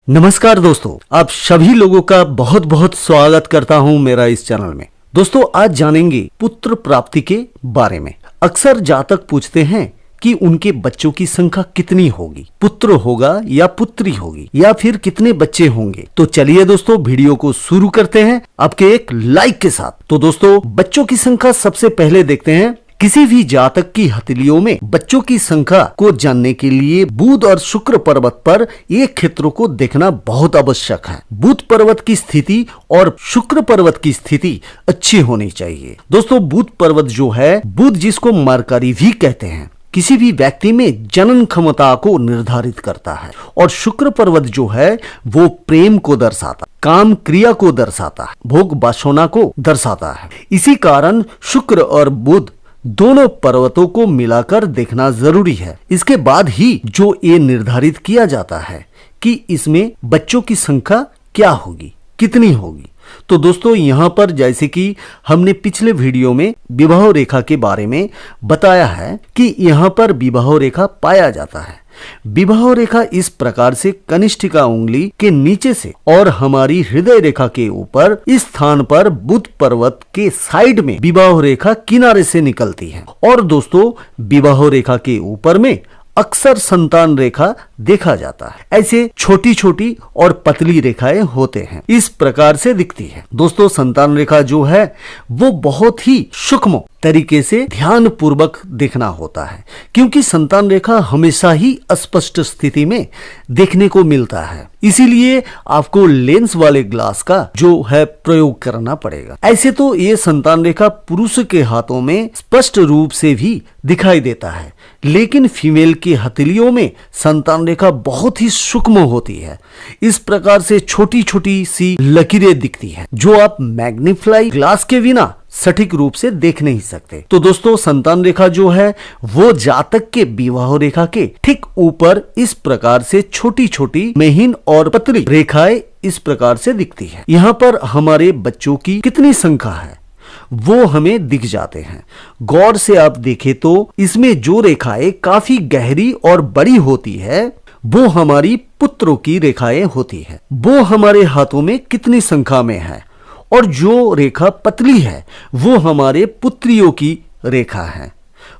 नमस्कार दोस्तों, आप सभी लोगों का बहुत बहुत स्वागत करता हूं मेरा इस चैनल में। दोस्तों, आज जानेंगे पुत्र प्राप्ति के बारे में। अक्सर जातक पूछते हैं कि उनके बच्चों की संख्या कितनी होगी, पुत्र होगा या पुत्री होगी, या फिर कितने बच्चे होंगे। तो चलिए दोस्तों, वीडियो को शुरू करते हैं आपके एक लाइक के साथ। तो दोस्तों, बच्चों की संख्या सबसे पहले देखते हैं। किसी भी जातक की हथेलियों में बच्चों की संख्या को जानने के लिए बुध और शुक्र पर्वत पर ये क्षेत्रों को देखना बहुत आवश्यक है। बुध पर्वत की स्थिति और शुक्र पर्वत की स्थिति अच्छी होनी चाहिए। दोस्तों, बुध पर्वत जो है, बुध जिसको मरकरी भी कहते हैं, किसी भी व्यक्ति में जनन क्षमता को निर्धारित करता है। और शुक्र पर्वत जो है वो प्रेम को दर्शाता, काम क्रिया को दर्शाता है, भोग वासना को दर्शाता है। इसी कारण शुक्र और बुध दोनों पर्वतों को मिलाकर देखना जरूरी है। इसके बाद ही जो ये निर्धारित किया जाता है कि इसमें बच्चों की संख्या क्या होगी, कितनी होगी। तो दोस्तों, यहाँ पर जैसे कि हमने पिछले वीडियो में विवाह रेखा के बारे में बताया है कि यहाँ पर विवाह रेखा पाया जाता है। विवाह रेखा इस प्रकार से कनिष्ठिका उंगली के नीचे से और हमारी हृदय रेखा के ऊपर इस स्थान पर बुध पर्वत के साइड में विवाह रेखा किनारे से निकलती है। और दोस्तों, विवाह रेखा के ऊपर में अक्सर संतान रेखा देखा जाता है। ऐसे छोटी छोटी और पतली रेखाएं होते हैं, इस प्रकार से दिखती है। दोस्तों, संतान रेखा जो है वो बहुत ही सूक्ष्म तरीके से ध्यान पूर्वक देखना होता है, क्योंकि संतान रेखा हमेशा ही अस्पष्ट स्थिति में देखने को मिलता है। इसीलिए आपको लेंस वाले ग्लास का जो है प्रयोग करना पड़ेगा। ऐसे तो ये संतान रेखा पुरुष के हाथों में स्पष्ट रूप से भी दिखाई देता है, लेकिन फीमेल की हथेलियों में संतान रेखा बहुत ही सूक्ष्म होती है। इस प्रकार से छोटी छोटी सी लकीरें दिखती हैं, जो आप मैग्नीफाई ग्लास के बिना सटीक रूप से देख नहीं सकते। तो दोस्तों, संतान रेखा जो है वो जातक के विवाह रेखा के ठीक ऊपर इस प्रकार से छोटी छोटी महीन और पतली रेखाएं इस प्रकार से दिखती है। यहाँ पर हमारे बच्चों की कितनी संख्या है वो हमें दिख जाते हैं। गौर से आप देखें तो इसमें जो रेखाएं काफी गहरी और बड़ी होती है वो हमारी पुत्रों की रेखाएं होती है। वो हमारे हाथों में कितनी संख्या में है, और जो रेखा पतली है वो हमारे पुत्रियों की रेखा है,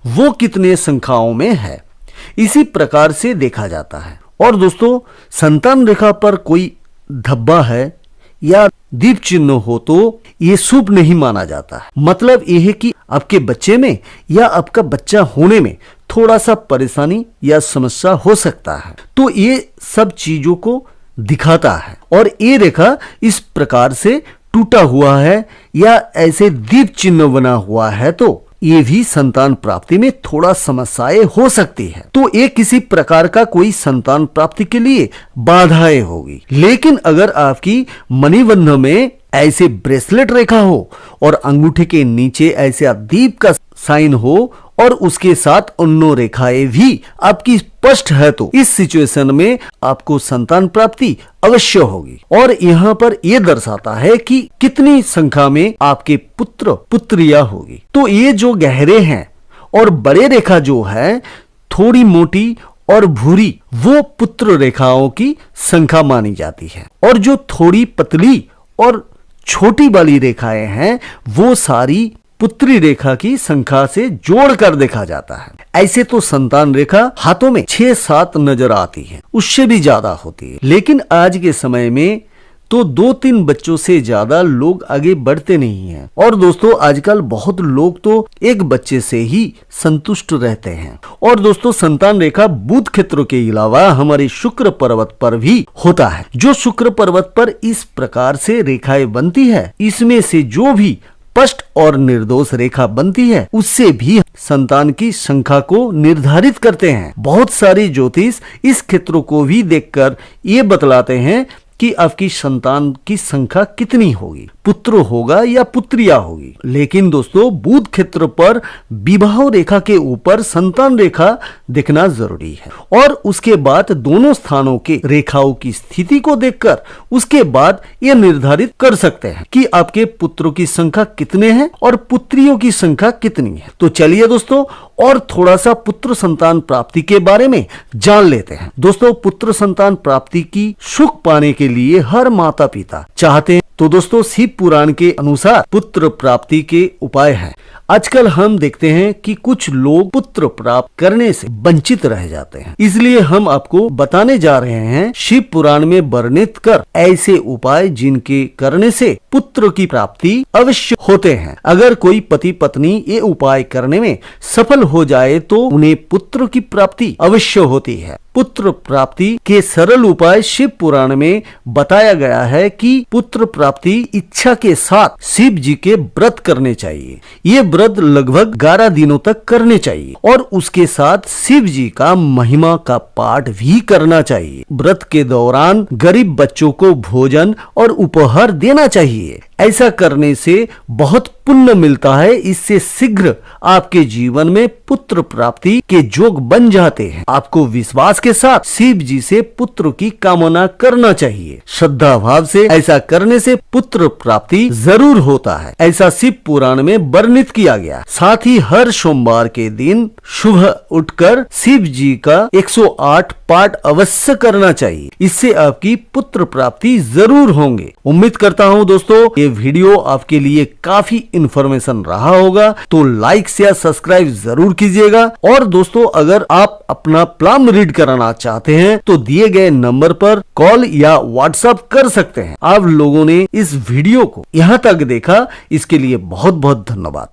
वो कितने संख्याओं में है, इसी प्रकार से देखा जाता है। और दोस्तों, संतान रेखा पर कोई धब्बा है या दीप चिन्ह हो तो ये शुभ नहीं माना जाता है। मतलब यह है कि आपके बच्चे में या आपका बच्चा होने में थोड़ा सा परेशानी या समस्या हो सकता है। तो ये सब चीजों को दिखाता है। और ये रेखा इस प्रकार से टूटा हुआ है या ऐसे दीप चिन्ह बना हुआ है तो ये भी संतान प्राप्ति में थोड़ा समस्याएं हो सकती है। तो ये किसी प्रकार का कोई संतान प्राप्ति के लिए बाधाएं होगी। लेकिन अगर आपकी मणिबंध में ऐसे ब्रेसलेट रेखा हो और अंगूठे के नीचे ऐसे दीप का साइन हो और उसके साथ अन्य रेखाएं भी आपकी स्पष्ट है, तो इस सिचुएशन में आपको संतान प्राप्ति अवश्य होगी। और यहाँ पर यह दर्शाता है कि कितनी संख्या में आपके पुत्र पुत्रियां होगी। तो ये जो गहरे हैं और बड़े रेखा जो है थोड़ी मोटी और भूरी, वो पुत्र रेखाओं की संख्या मानी जाती है। और जो थोड़ी पतली और छोटी वाली रेखाएं हैं वो सारी पुत्री रेखा की संख्या से जोड़कर देखा जाता है। ऐसे तो संतान रेखा हाथों में 6-7 नजर आती है, उससे भी ज्यादा होती है। लेकिन आज के समय में तो 2-3 बच्चों से ज्यादा लोग आगे बढ़ते नहीं हैं। और दोस्तों, आजकल बहुत लोग तो एक बच्चे से ही संतुष्ट रहते हैं। और दोस्तों, संतान रेखा बुध क्षेत्रों के अलावा हमारे शुक्र पर्वत पर भी होता है। जो शुक्र पर्वत पर इस प्रकार से रेखाएं बनती है, इसमें से जो भी स्पष्ट और निर्दोष रेखा बनती है उससे भी संतान की संख्या को निर्धारित करते हैं। बहुत सारे ज्योतिष इस क्षेत्रों को भी देखकर ये बतलाते हैं कि आपकी संतान की संख्या कितनी होगी, पुत्र होगा या पुत्रिया होगी। लेकिन दोस्तों, बुध क्षेत्र पर विवाह रेखा के ऊपर संतान रेखा देखना जरूरी है। और उसके बाद दोनों स्थानों के रेखाओं की स्थिति को देखकर उसके बाद यह निर्धारित कर सकते हैं कि आपके पुत्रों की संख्या कितने हैं और पुत्रियों की संख्या कितनी है। तो चलिए दोस्तों, और थोड़ा सा पुत्र संतान प्राप्ति के बारे में जान लेते हैं। दोस्तों, पुत्र संतान प्राप्ति की सुख पाने के लिए हर माता पिता चाहते हैं। तो दोस्तों, शिव पुराण के अनुसार पुत्र प्राप्ति के उपाय हैं। आजकल हम देखते हैं कि कुछ लोग पुत्र प्राप्त करने से वंचित रह जाते हैं, इसलिए हम आपको बताने जा रहे हैं शिव पुराण में वर्णित कर ऐसे उपाय जिनके करने से पुत्र की प्राप्ति अवश्य होते हैं। अगर कोई पति पत्नी ये उपाय करने में सफल हो जाए तो उन्हें पुत्र की प्राप्ति अवश्य होती है। पुत्र प्राप्ति के सरल उपाय शिव पुराण में बताया गया है कि पुत्र प्राप्ति इच्छा के साथ शिव जी के व्रत करने चाहिए। ये व्रत लगभग 11 दिनों तक करने चाहिए और उसके साथ शिव जी का महिमा का पाठ भी करना चाहिए। व्रत के दौरान गरीब बच्चों को भोजन और उपहार देना चाहिए। ऐसा करने से बहुत पुण्य मिलता है। इससे शीघ्र आपके जीवन में पुत्र प्राप्ति के योग बन जाते हैं। आपको विश्वास के साथ शिव जी से पुत्र की कामना करना चाहिए। श्रद्धा भाव से ऐसा करने से पुत्र प्राप्ति जरूर होता है, ऐसा शिव पुराण में वर्णित किया गया। साथ ही हर सोमवार के दिन सुबह उठकर शिव जी का 108 पाठ अवश्य करना चाहिए। इससे आपकी पुत्र प्राप्ति जरूर होंगे। उम्मीद करता हूँ दोस्तों ये वीडियो आपके लिए काफी इंफॉर्मेशन रहा होगा, तो लाइक शेयर सब्सक्राइब जरूर कीजिएगा। और दोस्तों, अगर आप अपना प्लान रीड कराना चाहते हैं तो दिए गए नंबर पर कॉल या व्हाट्सएप कर सकते हैं। आप लोगों ने इस वीडियो को यहाँ तक देखा, इसके लिए बहुत बहुत धन्यवाद।